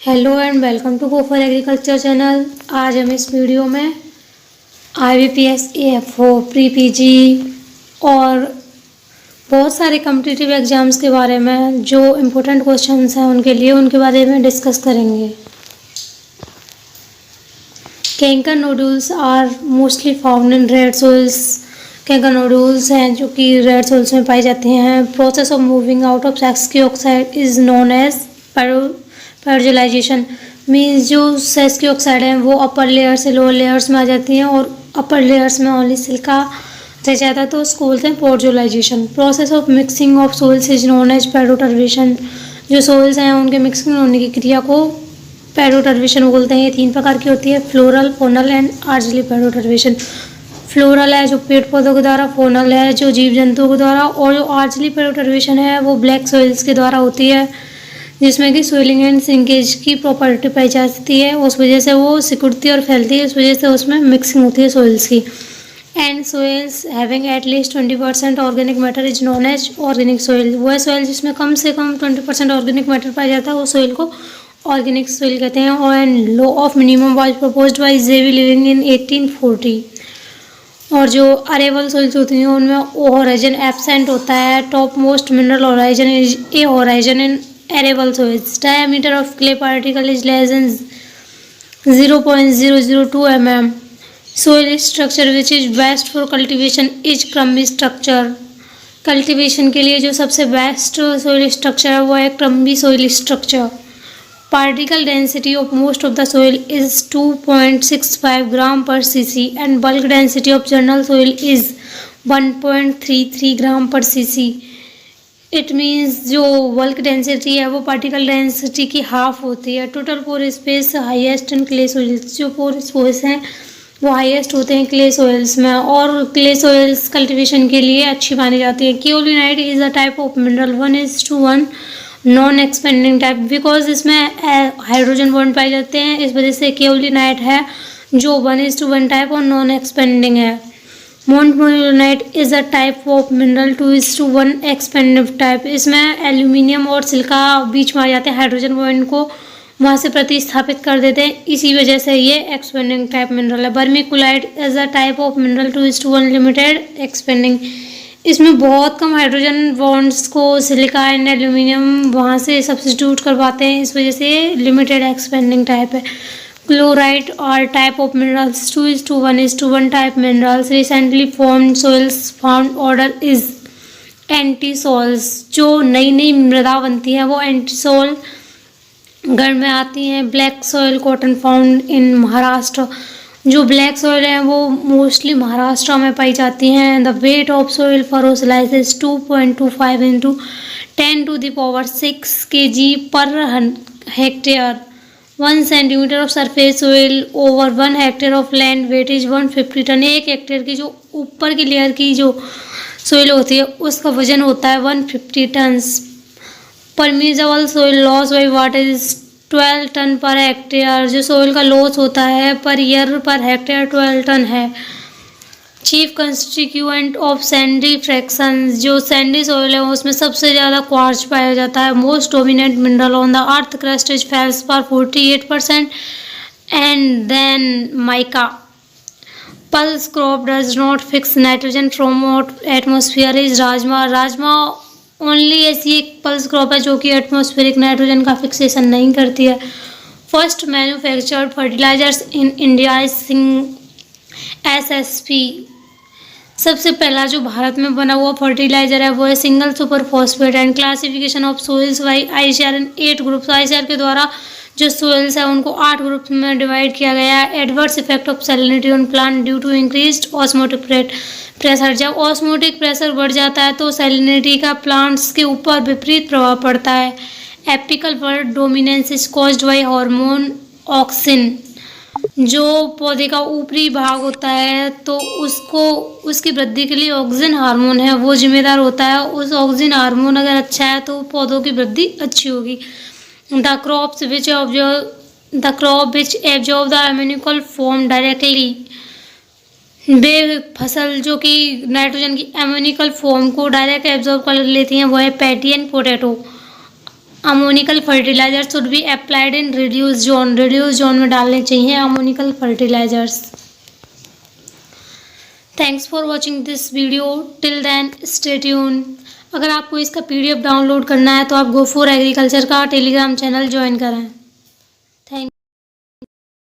Hello and welcome to go for agriculture channel. आज हम इस वीडियो में IBPS AFO प्री पीजी और बहुत सारे कॉम्पिटिटिव एग्जाम्स के बारे में जो इम्पोर्टेंट क्वेश्चंस हैं उनके बारे में डिस्कस करेंगे। Kankar nodules are mostly found in red soils. Kankar nodules हैं जो कि रेड सोइल्स में पाई जाती हैं। Process of moving out of sesquioxide is known as pyrogelization. Means जो सेस्की ऑक्साइड है वो अपर लेयर से लोअर लेयर्स में आ जाती हैं और अपर लेयर्स में ओनली सिलिका रह जाता है तो उसको बोलते हैं pyrogelization. Process of mixing of soils is known as पायरोटर्वेशन। जो सोइल्स हैं उनके मिक्सिंग होने की क्रिया को पायरोटर्वेशन बोलते हैं। ये 3 प्रकार की होती है, फ्लोरल, फोनल एंड आर्जिली पायरोटर्वेशन। फ्लोरल है जो पेड़ पौधों के द्वारा, फोनल है जो जीव जंतुओं के द्वारा, और जो आर्जिली पायरोटर्वेशन है वो ब्लैक सॉइल्स के द्वारा होती है जिसमें कि सोइलिंग एंड सिंकेज की प्रॉपर्टी पाई जाती है। उस वजह से वो सिकुड़ती और फैलती है, उस वजह से उसमें मिक्सिंग होती है सोइल्स की। And soils having at least 20% organic matter is known as organic soil. वो है सोइल जिसमें कम से कम 20% ऑर्गेनिक मैटर पाया जाता है, वो सोइल को ऑर्गेनिक सोइल कहते हैं। और and law of minimum was proposed by जेवी लिविंग इन 1840। और जो अरेबल सोइल्स होती हैं उनमें होराइजन एब्सेंट होता है। Top most mineral horizon is a horizon in arable soils. Diameter of clay particle is less than 0.002 mm. Soil structure which is best for cultivation is crumby structure. Cultivation के लिए जो सबसे best soil structure है वो है crumby soil structure. Particle density of most of the soil is 2.65 gram per cc and bulk density of general soil is 1.33 gram per cc. It means जो bulk density है वो particle density की half होती है। Total pore space highest in clay soils. जो pore space हैं वो highest होते हैं क्ले सोइल्स में, और क्ले सोइल्स कल्टीवेशन के लिए अच्छी मानी जाती है। Kaolinite is a type of mineral 1:1 non expanding type, because इसमें हाइड्रोजन बॉन्ड पाए जाते हैं, इस वजह से केओलिनाइट है जो 1:1 टाइप और नॉन एक्सपेंडिंग है। Montmorillonite is a type of mineral 2:1 expansive type. इसमें एल्यूमिनियम और सिलिका बीच में आ जाते हैं, हाइड्रोजन बॉन्ड को वहाँ से प्रतिस्थापित कर देते हैं, इसी वजह से ये एक्सपेंडिंग टाइप मिनरल है। Vermiculite is a type of mineral 2:1 limited expanding. इसमें बहुत कम हाइड्रोजन बॉन्ड्स को सिलिका एंड एल्यूमिनियम वहाँ से सब्स्टिट्यूट करवाते हैं, इस वजह से लिमिटेड एक्सपेंडिंग टाइप है। Chlorite are type of minerals 2:1 type minerals. Recently formed soils found order is antisols. जो नई नई मृदा बनती है वो एंटीसोल गण में आती हैं। Black soil cotton found in Maharashtra. जो ब्लैक सॉइल है वो मोस्टली महाराष्ट्र में पाई जाती हैं। The weight of soil furrow slice is 2.25 into 10⁶ kg per hectare. 1 centimeter of surface soil over 1 hectare of land weight is 150 ton. 1 hectare की जो ऊपर की लेयर की जो सोइल होती है उसका वजन होता है 150 tons. Permissible soil loss by water is 12 ton per hectare. जो सोइल का लॉस होता है per year per hectare 12 ton है। Chief constituent of sandy fraction. जो सैंडी सॉइल है उसमें सबसे ज़्यादा क्वार्ट्ज पाया जाता है। Most dominant mineral on the earth crust is feldspar 48% and then mica. Pulse crop does not fix nitrogen from atmosphere is rajma. Rajma only ऐसी एक पल्स क्रॉप है जो कि एटमोसफेरिक नाइट्रोजन का फिक्सेशन नहीं करती है। First manufactured fertilisers in India is SSP। सबसे पहला जो भारत में बना हुआ फर्टिलाइजर है वो है single super phosphate. And classification of soils by ICAR in 8 groups. ICAR के द्वारा जो सोइल्स है उनको 8 ग्रुप्स में डिवाइड किया गया है। Adverse effect of salinity on plant due to increased osmotic pressure. जब ऑस्मोटिक प्रेशर बढ़ जाता है तो सैलिनिटी का प्लांट्स के ऊपर विपरीत प्रभाव पड़ता है। Apical bud dominance is caused by hormone auxin. जो पौधे का ऊपरी भाग होता है तो उसको उसकी वृद्धि के लिए ऑक्सिन हार्मोन है वो जिम्मेदार होता है। उस ऑक्सिन हार्मोन अगर अच्छा है तो पौधों की वृद्धि अच्छी होगी। The crop which absorb the ammoniacal form directly. वे फसल जो कि नाइट्रोजन की एमोनिकल फॉर्म को डायरेक्ट एब्जॉर्ब कर लेती हैं वो है paddy and potato. Ammoniacal fertiliser should be applied in reduce zone में डालने चाहिए ammoniacal fertilisers. Thanks for watching this video, till then stay tune. अगर आपको इसका PDF डाउनलोड करना है तो आप गो फॉर एग्रीकल्चर का टेलीग्राम चैनल ज्वाइन करें। थैंक